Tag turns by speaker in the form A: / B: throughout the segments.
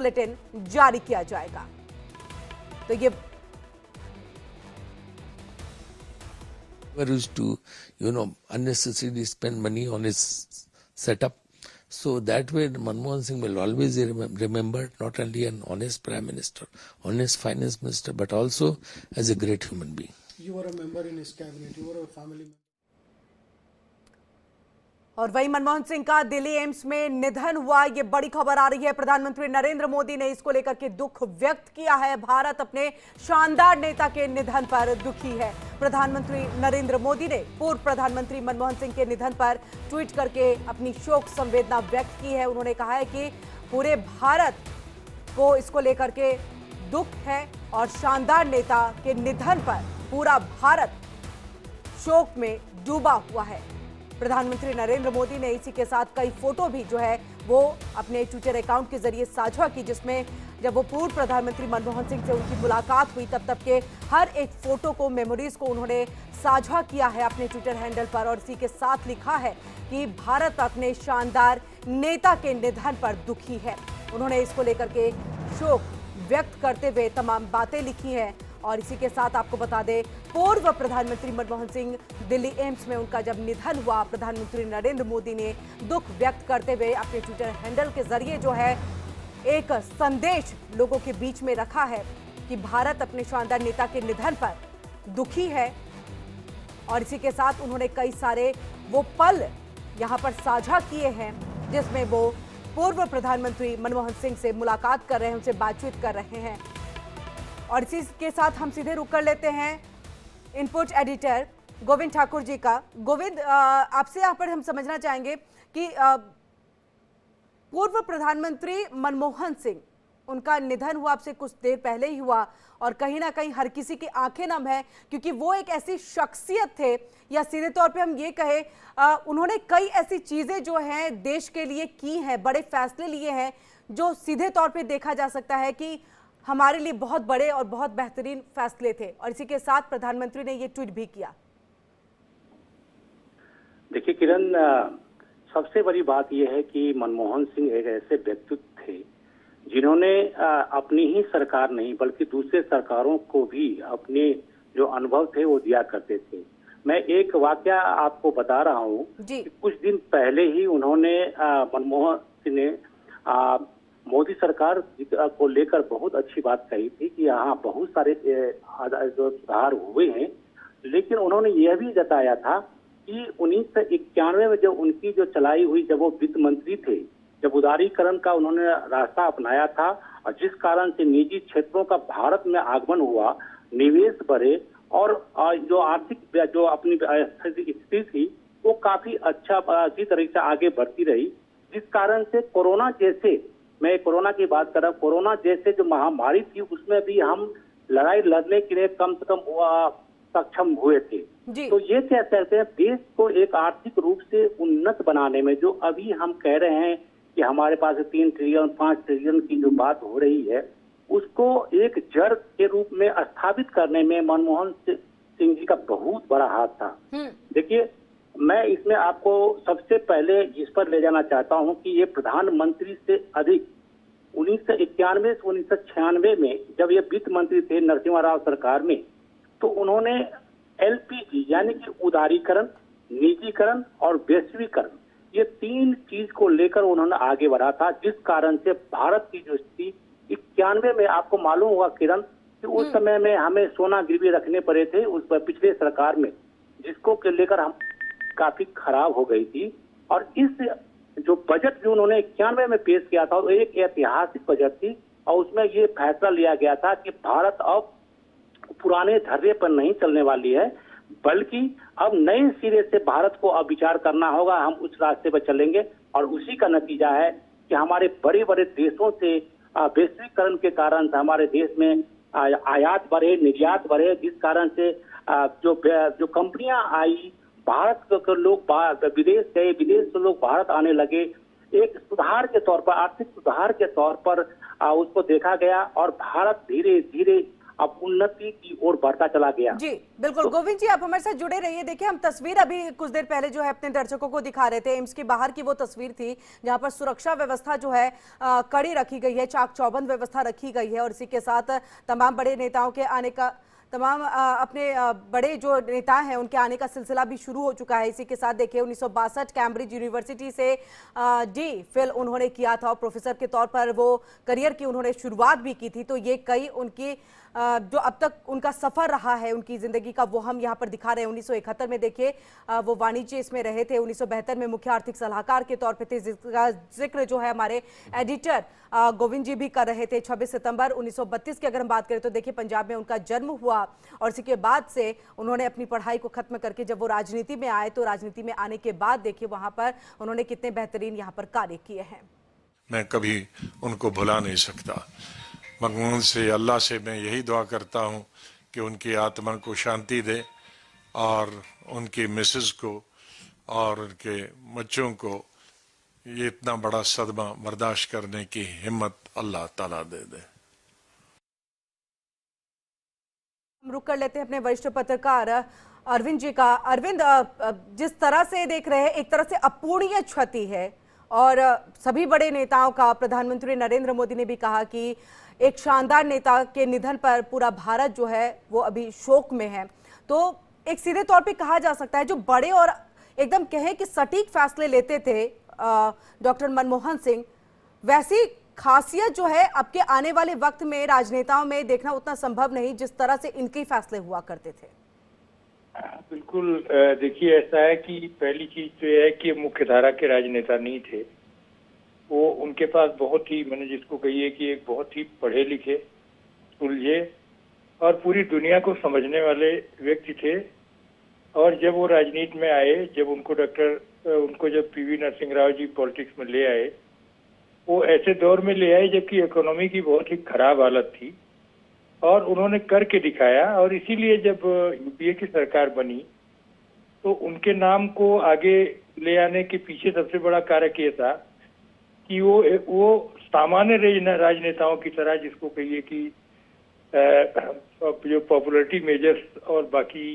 A: Bulletin जारी किया जाएगा। तो ये
B: used to, unnecessarily spend money on his setup. So that way, Manmohan Singh will always be remembered not only an honest Prime Minister, honest Finance Minister, but also as a great human being.
C: You were a member in his cabinet. You were a family member.
A: और वही मनमोहन सिंह का Delhi AIIMS में निधन हुआ, ये बड़ी खबर आ रही है। प्रधानमंत्री नरेंद्र मोदी ने इसको लेकर के दुख व्यक्त किया है। भारत अपने शानदार नेता के निधन पर दुखी है। प्रधानमंत्री नरेंद्र मोदी ने पूर्व प्रधानमंत्री मनमोहन सिंह के निधन पर ट्वीट करके अपनी शोक संवेदना व्यक्त की है। उन्होंने कहा है कि पूरे भारत को इसको लेकर के दुख है और शानदार नेता के निधन पर पूरा भारत शोक में डूबा हुआ है। प्रधानमंत्री नरेंद्र मोदी ने इसी के साथ कई फोटो भी जो है वो अपने ट्विटर अकाउंट के जरिए साझा की, जिसमें जब वो पूर्व प्रधानमंत्री मनमोहन सिंह से उनकी मुलाकात हुई तब के हर एक फोटो को, मेमोरीज को उन्होंने साझा किया है अपने ट्विटर हैंडल पर। और इसी के साथ लिखा है कि भारत अपने शानदार नेता के निधन पर दुखी है। उन्होंने इसको लेकर के शोक व्यक्त करते हुए तमाम बातें लिखी हैं। और इसी के साथ आपको बता दें, पूर्व प्रधानमंत्री मनमोहन सिंह दिल्ली एम्स में उनका जब निधन हुआ, प्रधानमंत्री नरेंद्र मोदी ने दुख व्यक्त करते हुए अपने ट्विटर हैंडल के जरिए जो है एक संदेश लोगों के बीच में रखा है कि भारत अपने शानदार नेता के निधन पर दुखी है। और इसी के साथ उन्होंने कई सारे वो पल यहां पर साझा किए हैं जिसमें वो पूर्व प्रधानमंत्री मनमोहन सिंह से मुलाकात कर रहे हैं, उनसे बातचीत कर रहे हैं। और इसी के साथ हम सीधे रुक कर लेते हैं इनपुट एडिटर गोविंद ठाकुर जी का। गोविंद, आपसे यहाँ पर हम समझना चाहेंगे कि पूर्व प्रधानमंत्री मनमोहन सिंह, उनका निधन हुआ आपसे कुछ देर पहले ही हुआ और कहीं ना कहीं हर किसी की आंखें नम है, क्योंकि वो एक ऐसी शख्सियत थे, या सीधे तौर पे हम ये कहें उन्होंने कई ऐसी चीजें जो हैं देश के लिए की हैं, बड़े फैसले लिए हैं जो सीधे तौर पे देखा जा सकता है कि हमारे लिए बहुत बड़े और बहुत बेहतरीन फैसले थे। और इसी के साथ प्रधानमंत्री ने ये ट्वीट भी किया।
D: देखिए किरण, सबसे बड़ी बात यह है कि मनमोहन सिंह एक ऐसे व्यक्तित्व थे जिन्होंने अपनी ही सरकार नहीं बल्कि दूसरे सरकारों को भी अपने जो अनुभव थे वो दिया करते थे। मैं एक वाकया आपको बता रहा हूँ कि कुछ दिन पहले ही उन्होंने मनमोहन सिंह ने मोदी सरकार को लेकर बहुत अच्छी बात कही थी कि यहाँ बहुत सारे जो सुधार हुए हैं, लेकिन उन्होंने यह भी जताया था कि 1991 में जब उनकी जो चलाई हुई, जब वो वित्त मंत्री थे, जब उदारीकरण का उन्होंने रास्ता अपनाया था और जिस कारण से निजी क्षेत्रों का भारत में आगमन हुआ, निवेश बढ़े और जो आर्थिक जो अपनी स्थिति थी वो काफी अच्छी तरीके से आगे बढ़ती रही, जिस कारण से कोरोना जैसे, मैं कोरोना की बात कर रहा हूँ, कोरोना जैसे जो महामारी थी उसमें भी हम लड़ाई लड़ने के लिए कम से कम सक्षम हुए थे। तो ये क्या कहते हैं, देश को एक आर्थिक रूप से उन्नत बनाने में जो अभी हम कह रहे हैं कि हमारे पास 3 ट्रिलियन 5 ट्रिलियन की जो बात हो रही है, उसको एक जड़ के रूप में स्थापित करने में मनमोहन सिंह जी का बहुत बड़ा हाथ था। देखिए, मैं इसमें आपको सबसे पहले इस पर ले जाना चाहता हूं कि ये प्रधानमंत्री से अधिक 1991 से 1996 में जब ये वित्त मंत्री थे नरसिम्हा राव सरकार में, तो उन्होंने एलपीजी यानी कि उदारीकरण, निजीकरण और वैश्वीकरण, ये 3 चीज को लेकर उन्होंने आगे बढ़ा था, जिस कारण से भारत की जो स्थिति 91 में, आपको मालूम होगा किरण कि उस समय में हमें सोना गिरवी रखने पड़े थे उस पिछले सरकार में, जिसको लेकर हम काफी खराब हो गई थी। और इस जो बजट जो उन्होंने 91 में पेश किया था वो एक ऐतिहासिक बजट थी और उसमें ये फैसला लिया गया था कि भारत अब पुराने धर्रे पर नहीं चलने वाली है, बल्कि अब नए सिरे से भारत को अब विचार करना होगा, हम उस रास्ते पर चलेंगे। और उसी का नतीजा है कि हमारे बड़े बड़े देशों से वैश्वीकरण के कारण से हमारे देश में आयात बढ़े, निर्यात बढ़े, जिस कारण से जो कंपनियां आई, भारत के लोग विदेश गए, विदेश से लोग भारत आने लगे। एक सुधार के तौर पर, आर्थिक सुधार के तौर पर उसको देखा गया और भारत धीरे धीरे अब उन्नति की ओर बढ़ता चला गया।
A: जी बिल्कुल। गोविंद जी आप हमारे साथ जुड़े रहिए। देखिए हम तस्वीर अभी कुछ देर पहले जो है अपने दर्शकों को दिखा रहे थे, एम्स के बाहर की वो तस्वीर थी जहां पर सुरक्षा व्यवस्था जो है कड़ी रखी गई है, चाक चौबंद व्यवस्था रखी गई है और इसी के साथ तमाम बड़े नेताओं के आने का, तमाम अपने बड़े जो नेता हैं उनके आने का सिलसिला भी शुरू हो चुका है। इसी के साथ देखिए 1962 कैम्ब्रिज यूनिवर्सिटी से डी.फिल उन्होंने किया था और प्रोफेसर के तौर पर वो करियर की उन्होंने शुरुआत भी की थी। तो ये कई उनकी जो अब तक उनका सफर रहा है उनकी जिंदगी का, वो हम यहाँ पर दिखा रहे हैं। 1971 में देखिए वो वाणिज्य इसमें रहे थे, 1972 में मुख्य आर्थिक सलाहकार के तौर पे थे, जिसका जिक्र जो है हमारे एडिटर गोविंद जी भी कर रहे थे। 26 सितंबर 1932 की अगर हम बात करें तो देखिए पंजाब में उनका जन्म हुआ और इसी के बाद से उन्होंने अपनी पढ़ाई को खत्म करके जब वो राजनीति में आए तो राजनीति में आने के बाद देखिए वहां पर उन्होंने कितने बेहतरीन यहाँ पर कार्य किए हैं।
E: मैं कभी उनको भुला नहीं सकता। मनमोहन से, अल्लाह से मैं यही दुआ करता हूँ कि उनकी आत्मा को शांति दे और उनकी मिसेस को और उनके बच्चों को ये इतना बड़ा सदमा बर्दाश्त करने की हिम्मत अल्लाह ताला दे दे।
A: हम रुक कर लेते हैं अपने वरिष्ठ पत्रकार अरविंद जी का। अरविंद, जिस तरह से देख रहे हैं एक तरह से अपूरणीय क्षति है और सभी बड़े नेताओं का, प्रधानमंत्री नरेंद्र मोदी ने भी कहा कि एक शानदार नेता के निधन पर पूरा भारत जो है वो अभी शोक में है। तो एक सीधे तौर पे कहा जा सकता है जो बड़े और एकदम कहें कि सटीक फैसले लेते थे डॉक्टर मनमोहन सिंह, वैसी खासियत जो है अब के आने वाले वक्त में राजनेताओं में देखना उतना संभव नहीं जिस तरह से इनके फैसले हुआ करते थे।
F: बिल्कुल। देखिए ऐसा है कि पहली चीज तो यह है कि मुख्यधारा के राजनेता नहीं थे। वो उनके पास बहुत ही, मैंने जिसको कही है कि एक बहुत ही पढ़े लिखे, सुलझे और पूरी दुनिया को समझने वाले व्यक्ति थे। और जब वो राजनीति में आए, जब उनको जब पीवी नरसिंह राव जी पॉलिटिक्स में ले आए, वो ऐसे दौर में ले आए जबकि इकोनॉमी की बहुत ही खराब हालत थी और उन्होंने करके दिखाया। और इसीलिए जब यूपीए की सरकार बनी तो उनके नाम को आगे ले आने के पीछे सबसे बड़ा कारक ये था कि वो सामान्य राजनेताओं की तरह, जिसको कहिए कि जो पॉपुलरिटी मेजर्स और बाकी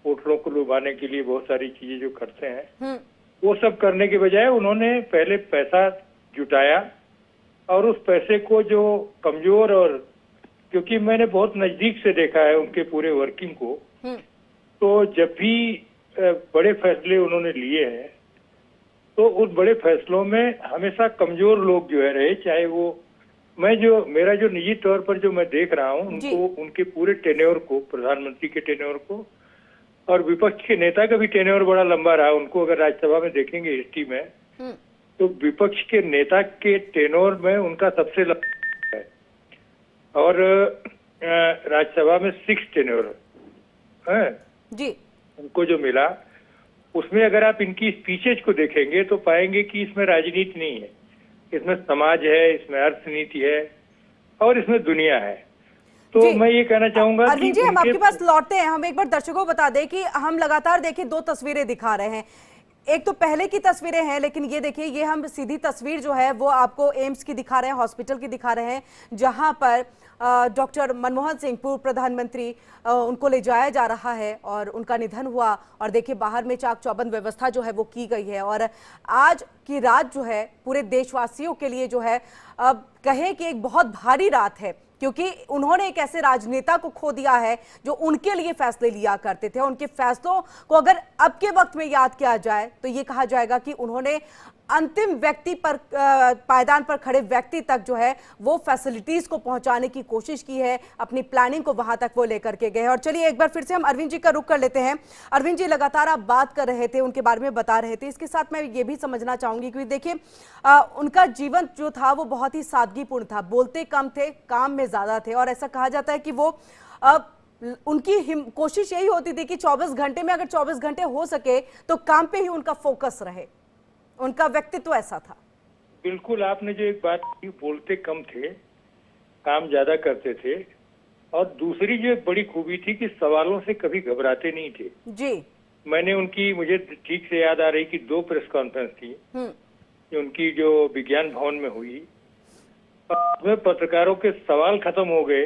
F: वोटरों को लुभाने के लिए बहुत सारी चीजें जो करते हैं, वो सब करने के बजाय उन्होंने पहले पैसा जुटाया और उस पैसे को जो कमजोर, और क्योंकि मैंने बहुत नजदीक से देखा है उनके पूरे वर्किंग को, तो जब भी बड़े फैसले उन्होंने लिए हैं तो उन बड़े फैसलों में हमेशा कमजोर लोग जो है रहे। चाहे वो मेरा जो निजी तौर पर जो मैं देख रहा हूँ उनको, उनके पूरे टेन्योर को, प्रधानमंत्री के टेन्योर को और विपक्ष के नेता का भी टेन्योर बड़ा लंबा रहा। उनको अगर राज्यसभा में देखेंगे हिस्ट्री में तो विपक्ष के नेता के टेन्योर में उनका सबसे लंबा है और राज्यसभा में 6 टेन्योर है जी उनको जो मिला। उसमें अगर आप इनकी स्पीचेज को देखेंगे तो पाएंगे कि इसमें राजनीति नहीं है, इसमें समाज है, इसमें अर्थनीति है और इसमें दुनिया है। तो मैं ये कहना चाहूंगा
A: अरविंद जी, हम आपके पास लौटते हैं। हम एक बार दर्शकों को बता दें कि हम लगातार देखिए 2 तस्वीरें दिखा रहे हैं। एक तो पहले की तस्वीरें हैं, लेकिन ये देखिए ये हम सीधी तस्वीर जो है वो आपको एम्स की दिखा रहे हैं, हॉस्पिटल की दिखा रहे हैं, जहां पर डॉक्टर मनमोहन सिंह पूर्व प्रधानमंत्री उनको ले जाया जा रहा है और उनका निधन हुआ। और देखिए बाहर में चाक चौबंद व्यवस्था जो है वो की गई है और आज की रात जो है पूरे देशवासियों के लिए जो है अब कहें कि एक बहुत भारी रात है, क्योंकि उन्होंने एक ऐसे राजनेता को खो दिया है जो उनके लिए फैसले लिया करते थे। उनके फैसलों को अगर अब के वक्त में याद किया जाए तो ये कहा जाएगा कि उन्होंने अंतिम व्यक्ति पर, पायदान पर खड़े व्यक्ति तक जो है वो फैसिलिटीज को पहुंचाने की कोशिश की है, अपनी प्लानिंग को वहां तक वो लेकर के गए। और चलिए एक बार फिर से हम अरविंद जी का रुख कर लेते हैं। अरविंद जी, लगातार आप बात कर रहे थे, उनके बारे में बता रहे थे, इसके साथ मैं ये भी समझना चाहूंगी क्योंकि देखिए उनका जीवन जो था वो बहुत ही सादगीपूर्ण था, बोलते कम थे, काम में ज्यादा थे और ऐसा कहा जाता है कि वो उनकी कोशिश यही होती थी कि 24 घंटे में अगर 24 घंटे हो सके तो काम पे ही उनका फोकस रहे। उनका व्यक्तित्व ऐसा था।
F: बिल्कुल, आपने जो एक बात की, बोलते कम थे, काम ज्यादा करते थे और दूसरी जो एक बड़ी खूबी थी कि सवालों से कभी घबराते नहीं थे जी। मैंने उनकी, मुझे ठीक से याद आ रही कि 2 प्रेस कॉन्फ्रेंस थी उनकी जो विज्ञान भवन में हुई, उसमें पत्रकारों के सवाल खत्म हो गए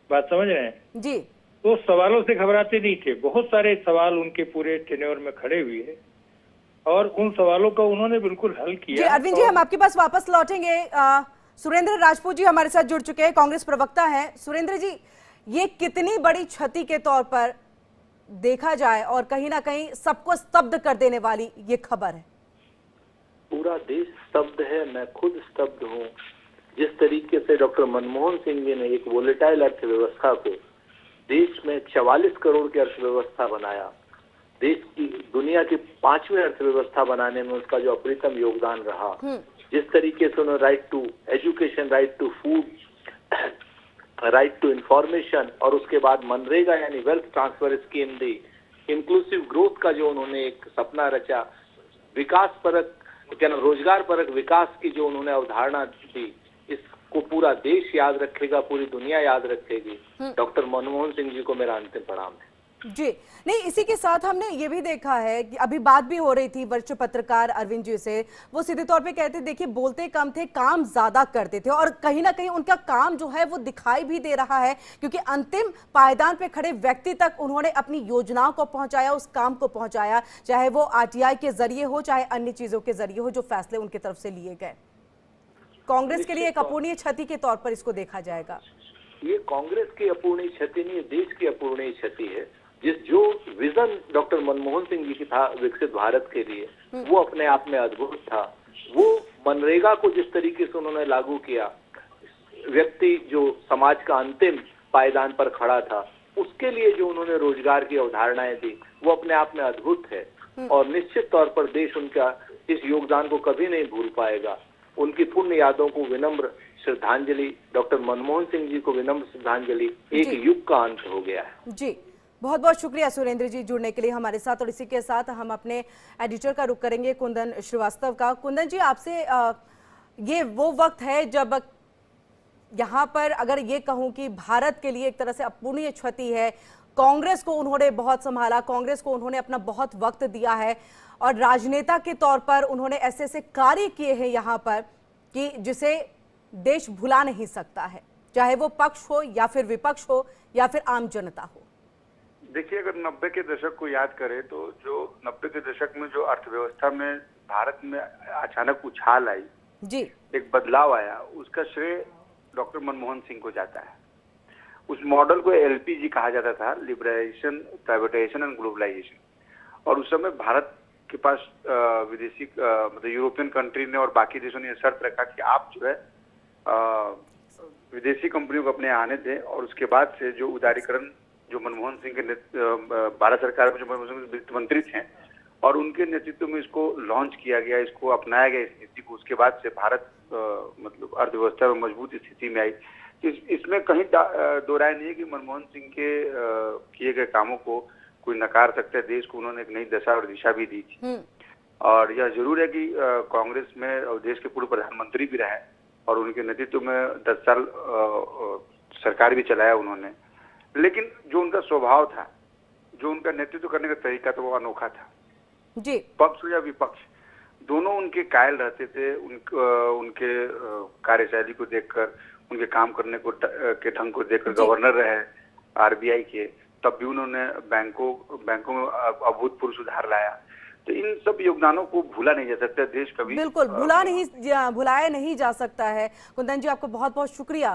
F: बात समझ रहे हैं?
A: जी
F: तो सवालों से घबराते नहीं थे। बहुत सारे सवाल उनके पूरे टेन्योर में खड़े हुए और उन सवालों का उन्होंने बिल्कुल हल किया।
A: जी अरविंद जी, हम आपके पास वापस लौटेंगे। सुरेंद्र राजपूत जी हमारे साथ जुड़ चुके हैं, कांग्रेस प्रवक्ता हैं। सुरेंद्र जी, ये कितनी बड़ी क्षति के तौर पर देखा जाए और कहीं ना कहीं सबको स्तब्ध कर देने वाली ये खबर है?
G: पूरा देश स्तब्ध है, मैं खुद स्तब्ध हूँ। जिस तरीके से डॉक्टर मनमोहन सिंह जी ने एक वोलेटाइल अर्थव्यवस्था को देश में 44 करोड़ की अर्थव्यवस्था बनाया, देश की दुनिया की 5वीं अर्थव्यवस्था बनाने में उसका जो अप्रतिम योगदान रहा, जिस तरीके से उन्होंने right to education, right to food, right to information और उसके बाद मनरेगा यानी वेल्थ ट्रांसफर स्कीम दी, इंक्लूसिव ग्रोथ का जो उन्होंने एक सपना रचा, विकास परक क्या नाम रोजगार परक विकास की जो उन्होंने अवधारणा दी, इसको पूरा देश याद रखेगा, पूरी दुनिया याद रखेगी। डॉक्टर मनमोहन सिंह जी को मेरा अंतिम प्रणाम है।
A: जी नहीं, इसी के साथ हमने ये भी देखा है कि अभी बात भी हो रही थी वरिष्ठ पत्रकार अरविंद जी से, वो सीधे तौर पे कहते देखिए बोलते कम थे, काम ज्यादा करते थे और कहीं ना कहीं उनका काम जो है वो दिखाई भी दे रहा है, क्योंकि अंतिम पायदान पे खड़े व्यक्ति तक उन्होंने अपनी योजनाओं को पहुंचाया, उस काम को पहुंचाया, चाहे वो आरटीआई के जरिए हो, चाहे अन्य चीजों के जरिए हो जो फैसले उनकी तरफ से लिए गए। कांग्रेस के लिए एक अपूर्णीय क्षति के तौर पर इसको देखा जाएगा।
G: ये कांग्रेस की अपूर्णीय क्षति नहीं है, देश की अपूर्णीय क्षति है। जो विजन डॉक्टर मनमोहन सिंह जी की था विकसित भारत के लिए, वो अपने आप में अद्भुत था। वो मनरेगा को जिस तरीके से उन्होंने लागू किया, व्यक्ति जो समाज का अंतिम पायदान पर खड़ा था, उसके लिए जो उन्होंने रोजगार की अवधारणाएं दी, वो अपने आप में अद्भुत है और निश्चित तौर पर देश उनका इस योगदान को कभी नहीं भूल पाएगा। उनकी पुण्य यादों को विनम्र श्रद्धांजलि, डॉक्टर मनमोहन सिंह जी को विनम्र श्रद्धांजलि, एक युग का अंत हो गया है।
A: जी बहुत बहुत शुक्रिया सुरेंद्र जी जुड़ने के लिए हमारे साथ। और इसी के साथ हम अपने एडिटर का रुख करेंगे कुंदन श्रीवास्तव का। कुंदन जी, आपसे ये वो वक्त है जब यहाँ पर अगर ये कहूँ कि भारत के लिए एक तरह से अपूर्णीय क्षति है, कांग्रेस को उन्होंने बहुत संभाला, कांग्रेस को उन्होंने अपना बहुत वक्त दिया है और राजनेता के तौर पर उन्होंने ऐसे ऐसे कार्य किए हैं यहाँ पर कि जिसे देश भुला नहीं सकता है, चाहे वो पक्ष हो या फिर विपक्ष हो या फिर आम जनता हो।
H: देखिए, अगर 90 के दशक को याद करें तो जो 90 के दशक में जो अर्थव्यवस्था में भारत में अचानक उछाल आई,
A: जी
H: एक बदलाव आया, उसका श्रेय डॉक्टर मनमोहन सिंह को जाता है। उस मॉडल को एलपीजी कहा जाता था, लिबरलाइजेशन, प्राइवेटाइजेशन एंड ग्लोबलाइजेशन। और उस समय भारत के पास विदेशी मतलब यूरोपियन कंट्री ने और बाकी देशों ने शर्त रखा कि आप जो है विदेशी कंपनियों को अपने आने दें। और उसके बाद से जो उदारीकरण जो मनमोहन सिंह के भारत सरकार में जो मनमोहन सिंह वित्त मंत्री थे और उनके नेतृत्व में इसको लॉन्च किया गया, इसको अपनाया गया इस नीति को। उसके बाद से भारत मतलब अर्थव्यवस्था में मजबूत स्थिति में आई। इसमें कहीं दो राय नहीं है कि मनमोहन सिंह के किए गए कामों को कोई नकार सकता है। देश को उन्होंने एक नई दशा और दिशा भी दी थी। और यह जरूर है कि कांग्रेस में और देश के पूर्व प्रधानमंत्री भी रहे और उनके नेतृत्व में 10 साल सरकार भी चलाया उन्होंने। लेकिन जो उनका स्वभाव था, जो उनका नेतृत्व करने का तरीका था, वो अनोखा था।
A: जी
H: पक्ष हो या विपक्ष, दोनों उनके कायल रहते थे। उनके कार्यशैली को देखकर, उनके काम करने को के ढंग को देखकर, गवर्नर रहे आरबीआई के, तब भी उन्होंने बैंकों में अभूतपूर्व सुधार लाया। तो इन सब योगदानों को भूला नहीं जा सकता देश कभी,
A: बिल्कुल भुलाया नहीं जा सकता है। कुंदन जी, आपको बहुत बहुत शुक्रिया।